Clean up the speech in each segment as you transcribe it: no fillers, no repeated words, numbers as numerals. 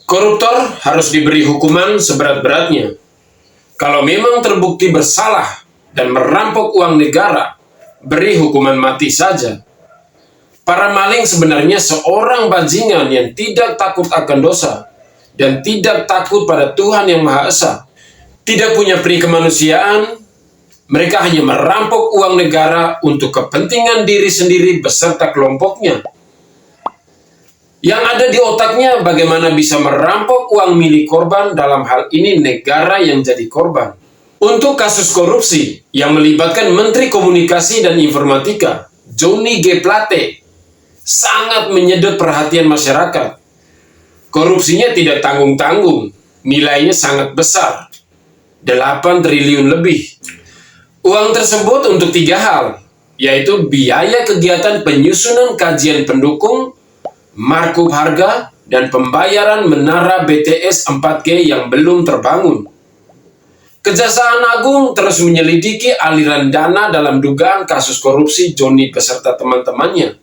Koruptor harus diberi hukuman seberat-beratnya. Kalau memang terbukti bersalah dan merampok uang negara, beri hukuman mati saja. Para maling sebenarnya seorang bajingan yang tidak takut akan dosa dan tidak takut pada Tuhan yang Maha Esa. Tidak punya peri kemanusiaan, mereka hanya merampok uang negara untuk kepentingan diri sendiri beserta kelompoknya. Yang ada di otaknya bagaimana bisa merampok uang milik korban, dalam hal ini negara yang jadi korban. Untuk kasus korupsi yang melibatkan Menteri Komunikasi dan Informatika, Johnny G. Plate, sangat menyedot perhatian masyarakat. Korupsinya tidak tanggung-tanggung, nilainya sangat besar, 8 triliun lebih. Uang tersebut untuk 3 hal, yaitu biaya kegiatan penyusunan kajian pendukung, markup harga, dan pembayaran menara BTS 4G yang belum terbangun. Kejaksaan Agung terus menyelidiki aliran dana dalam dugaan kasus korupsi Johnny beserta teman-temannya.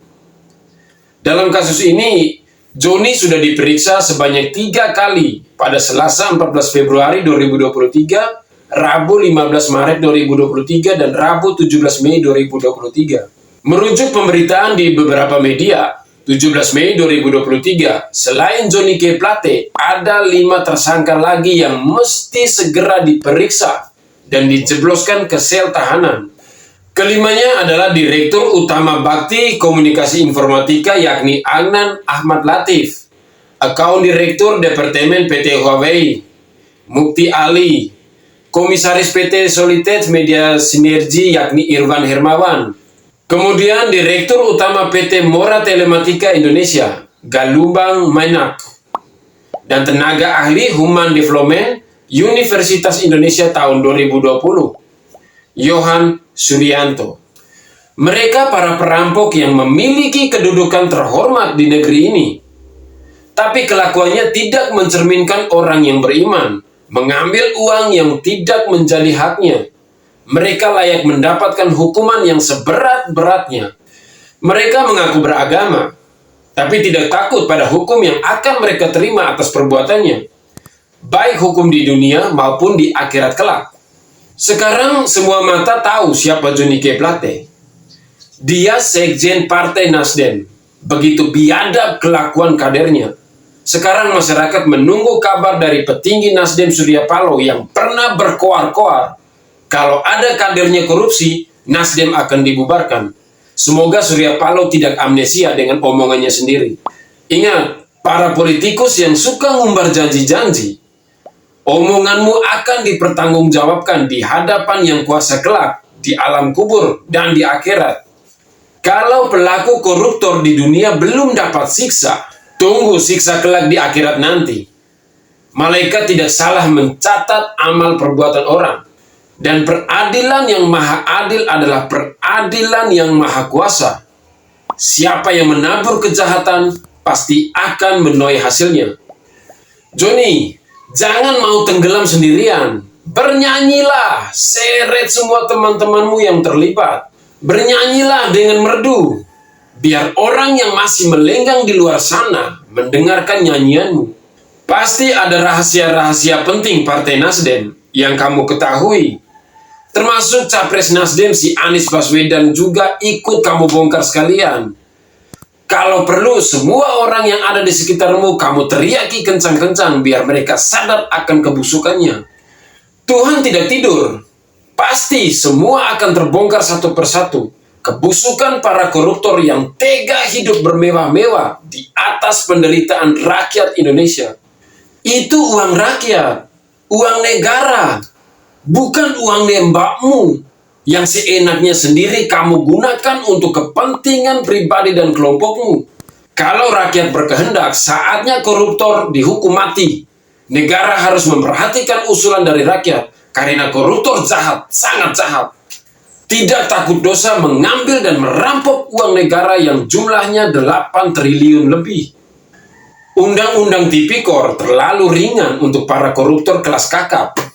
Dalam kasus ini, Johnny sudah diperiksa sebanyak 3 kali pada Selasa 14 Februari 2023, Rabu 15 Maret 2023, dan Rabu 17 Mei 2023. Merujuk pemberitaan di beberapa media, 17 Mei 2023, selain Johnny G. Plate, ada 5 tersangka lagi yang mesti segera diperiksa dan dijebloskan ke sel tahanan. Kelimanya adalah Direktur Utama Bakti Komunikasi Informatika yakni Adnan Ahmad Latif, Account Direktur Departemen PT Huawei, Mukti Ali, Komisaris PT Solitet Media Sinergi yakni Irwan Hermawan, kemudian Direktur Utama PT Mora Telematika Indonesia, Galumbang Mainak, dan tenaga ahli Human Development Universitas Indonesia tahun 2020, Yohan Suryanto. Mereka para perampok yang memiliki kedudukan terhormat di negeri ini. Tapi kelakuannya tidak mencerminkan orang yang beriman, mengambil uang yang tidak menjadi haknya. Mereka layak mendapatkan hukuman yang seberat-beratnya. Mereka mengaku beragama, tapi tidak takut pada hukum yang akan mereka terima atas perbuatannya, baik hukum di dunia maupun di akhirat kelak. Sekarang semua mata tahu siapa Johnny G. Plate. Dia sekjen Partai Nasdem. Begitu biadab kelakuan kadernya. Sekarang masyarakat menunggu kabar dari petinggi Nasdem Surya Paloh yang pernah berkoar-koar kalau ada kadernya korupsi, Nasdem akan dibubarkan. Semoga Surya Paloh tidak amnesia dengan omongannya sendiri. Ingat, para politikus yang suka ngumbar janji-janji, omonganmu akan dipertanggungjawabkan di hadapan yang kuasa kelak, di alam kubur, dan di akhirat. Kalau pelaku koruptor di dunia belum dapat siksa, tunggu siksa kelak di akhirat nanti. Malaikat tidak salah mencatat amal perbuatan orang. Dan peradilan yang maha adil adalah peradilan yang maha kuasa. Siapa yang menabur kejahatan, pasti akan menuai hasilnya. Johnny, jangan mau tenggelam sendirian. Bernyanyilah, seret semua teman-temanmu yang terlibat. Bernyanyilah dengan merdu. Biar orang yang masih melenggang di luar sana mendengarkan nyanyianmu. Pasti ada rahasia-rahasia penting Partai Nasdem yang kamu ketahui. Termasuk Capres Nasdem si Anies Baswedan juga ikut kamu bongkar sekalian. Kalau perlu, semua orang yang ada di sekitarmu kamu teriaki kencang-kencang biar mereka sadar akan kebusukannya. Tuhan tidak tidur. Pasti semua akan terbongkar satu persatu. Kebusukan para koruptor yang tega hidup bermewah-mewah di atas penderitaan rakyat Indonesia. Itu uang rakyat, uang negara, bukan uang nembakmu yang seenaknya sendiri kamu gunakan untuk kepentingan pribadi dan kelompokmu. Kalau rakyat berkehendak, saatnya koruptor dihukum mati. Negara harus memperhatikan usulan dari rakyat, karena koruptor jahat, sangat jahat. Tidak takut dosa mengambil dan merampok uang negara yang jumlahnya 8 triliun lebih. Undang-undang Tipikor terlalu ringan untuk para koruptor kelas kakap.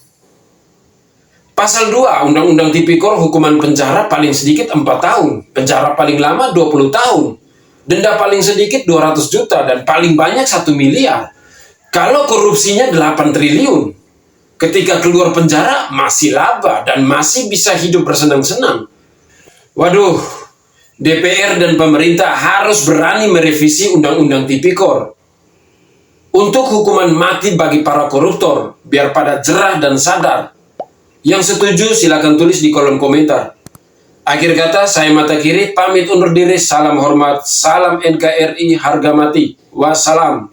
Pasal 2 Undang-Undang Tipikor hukuman penjara paling sedikit 4 tahun, penjara paling lama 20 tahun, denda paling sedikit 200 juta dan paling banyak 1 miliar. Kalau korupsinya 8 triliun, ketika keluar penjara masih laba dan masih bisa hidup bersenang-senang. Waduh, DPR dan pemerintah harus berani merevisi Undang-Undang Tipikor untuk hukuman mati bagi para koruptor, biar pada jerah dan sadar. Yang setuju silakan tulis di kolom komentar. Akhir kata, saya Mata Kiri pamit undur diri. Salam hormat, salam NKRI, harga mati. Wassalam.